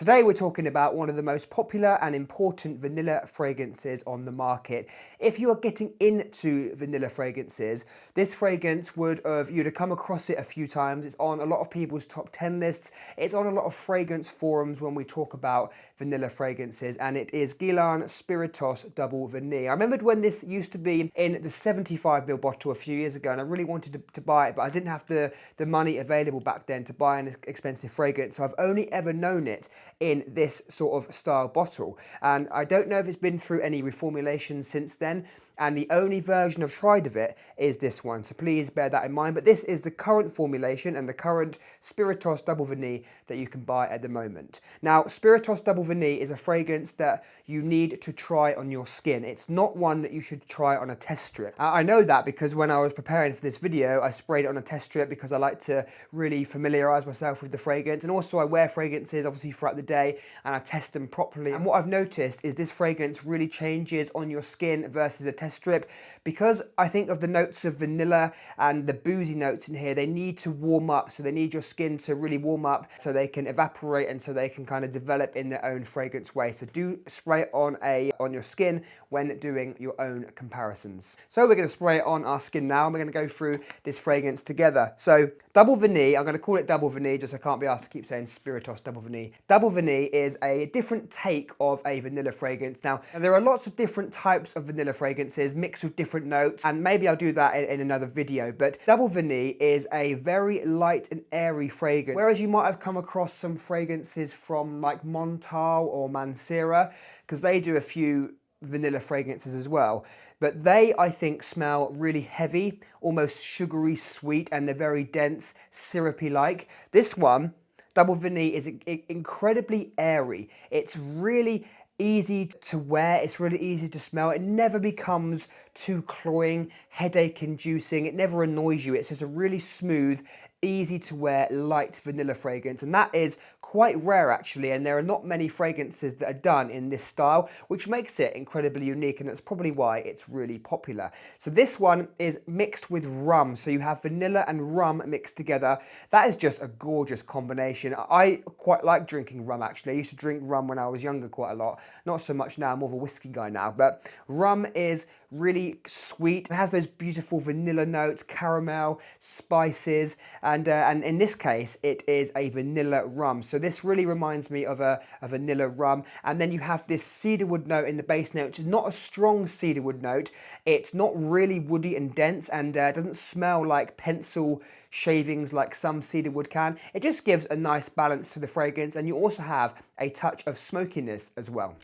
Today we're talking about one of the most popular and important vanilla fragrances on the market. If you are getting into vanilla fragrances, this fragrance you'd have come across it a few times. It's on a lot of people's top 10 lists. It's on a lot of fragrance forums when we talk about vanilla fragrances, and it is Guerlain Spiritueuse Double Vanille. I remembered when this used to be in the 75ml bottle a few years ago, and I really wanted to buy it, but I didn't have the money available back then to buy an expensive fragrance, so I've only ever known it in this sort of style bottle, and I don't know if it's been through any reformulations since then, and the only version I've tried of it is this one, so please bear that in mind. But this is the current formulation and the current Spiritueuse Double Vanille that you can buy at the moment. Now, Spiritueuse Double Vanille is a fragrance that you need to try on your skin. It's not one that you should try on a test strip. I know that because when I was preparing for this video, I sprayed it on a test strip because I like to really familiarize myself with the fragrance, and also I wear fragrances obviously throughout the day and I test them properly. And what I've noticed is this fragrance really changes on your skin versus a test strip, because I think of the notes of vanilla and the boozy notes in here. They need to warm up, so they need your skin to really warm up so they can evaporate and so they can kind of develop in their own fragrance way. So do spray it on your skin when doing your own comparisons. So we're going to spray it on our skin now, and we're going to go through this fragrance together. So Double Vanille, I'm going to call it Double Vanille just so I can't be asked to keep saying Spiritueuse Double Vanille. Double Vanille is a different take of a vanilla fragrance. Now, there are lots of different types of vanilla fragrances mixed with different notes, and maybe I'll do that in another video, but Double Vanille is a very light and airy fragrance, whereas you might have come across some fragrances from like Montal or Mancera, because they do a few vanilla fragrances as well, but they, I think, smell really heavy, almost sugary sweet, and they're very dense, syrupy like. This one, Double Vanille, is incredibly airy. It's really easy to wear, it's really easy to smell. It never becomes too cloying, headache inducing, it never annoys you. It's just a really smooth, easy to wear, light vanilla fragrance, and that is quite rare actually, and there are not many fragrances that are done in this style, which makes it incredibly unique, and that's probably why it's really popular. So this one is mixed with rum, so you have vanilla and rum mixed together. That is just a gorgeous combination. I quite like drinking rum actually. I used to drink rum when I was younger quite a lot, not so much now, I'm more of a whiskey guy now, but rum is really sweet. It has those beautiful vanilla notes, caramel, spices, and in this case, it is a vanilla rum. So this really reminds me of a vanilla rum. And then you have this cedarwood note in the base note, which is not a strong cedarwood note. It's not really woody and dense, and doesn't smell like pencil shavings like some cedarwood can. It just gives a nice balance to the fragrance, and you also have a touch of smokiness as well.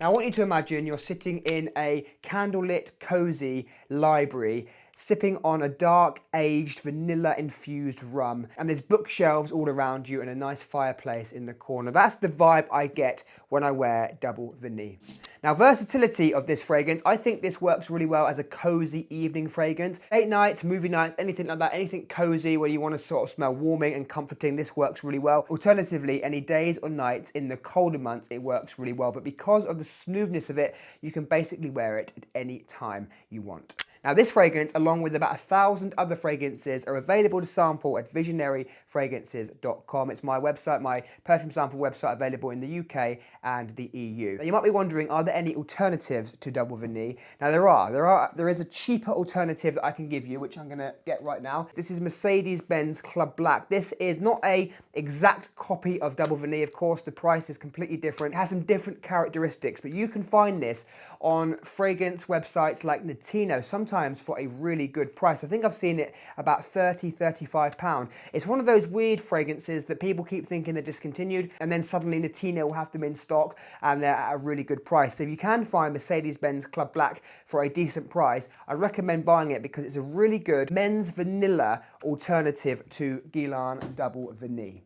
Now I want you to imagine you're sitting in a candlelit, cozy library, sipping on a dark, aged, vanilla-infused rum, and there's bookshelves all around you and a nice fireplace in the corner. That's the vibe I get when I wear Double Vanille. Now, versatility of this fragrance, I think this works really well as a cozy evening fragrance. Date nights, movie nights, anything like that, anything cozy where you want to sort of smell warming and comforting, this works really well. Alternatively, any days or nights in the colder months, it works really well, but because of the smoothness of it, you can basically wear it at any time you want. Now this fragrance, along with about 1,000 other fragrances, are available to sample at visionaryfragrances.com. It's my website, my perfume sample website, available in the UK and the EU. Now you might be wondering, are there any alternatives to Double Vanille? Now there is a cheaper alternative that I can give you, which I'm gonna get right now. This is Mercedes-Benz Club Black. This is not a exact copy of Double Vanille, of course, the price is completely different. It has some different characteristics, but you can find this on fragrance websites like Notino, sometimes for a really good price. I think I've seen it about £30–35. It's one of those weird fragrances that people keep thinking they're discontinued, and then suddenly Notino will have them in stock and they're at a really good price. So if you can find Mercedes-Benz Club Black for a decent price, I recommend buying it because it's a really good men's vanilla alternative to Guerlain Double Vanille.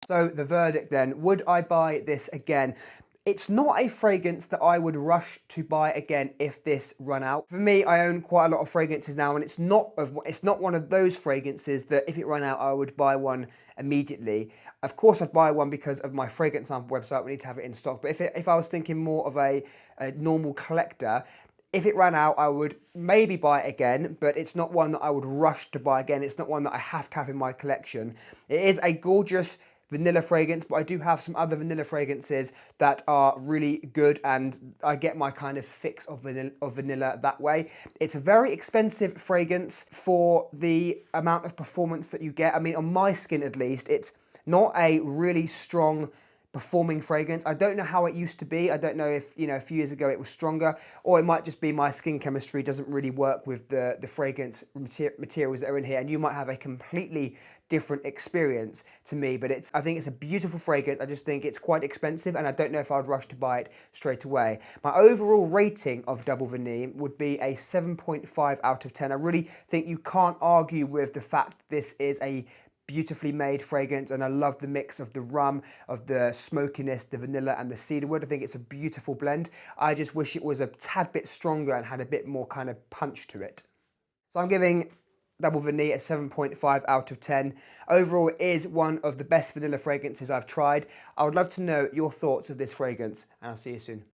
So the verdict then, would I buy this again? It's not a fragrance that I would rush to buy again if this run out. For me, I own quite a lot of fragrances now, and it's not one of those fragrances that if it ran out, I would buy one immediately. Of course, I'd buy one because of my fragrance sample website. We need to have it in stock. But if I was thinking more of a normal collector, if it ran out, I would maybe buy it again, but it's not one that I would rush to buy again. It's not one that I have to have in my collection. It is a gorgeous vanilla fragrance, but I do have some other vanilla fragrances that are really good, and I get my kind of fix of vanilla that way. It's a very expensive fragrance for the amount of performance that you get. I mean, on my skin at least, it's not a really strong performing fragrance. I don't know how it used to be. I don't know if, a few years ago it was stronger, or it might just be my skin chemistry doesn't really work with the fragrance materials that are in here, and you might have a completely different experience to me. But I think it's a beautiful fragrance. I just think it's quite expensive, and I don't know if I'd rush to buy it straight away. My overall rating of Double Vanille would be a 7.5 out of 10. I really think you can't argue with the fact this is a beautifully made fragrance, and I love the mix of the rum, of the smokiness, the vanilla and the cedarwood. I think it's a beautiful blend. I just wish it was a tad bit stronger and had a bit more kind of punch to it. So I'm giving Double Vanille a 7.5 out of 10. Overall, it is one of the best vanilla fragrances I've tried. I would love to know your thoughts of this fragrance, and I'll see you soon.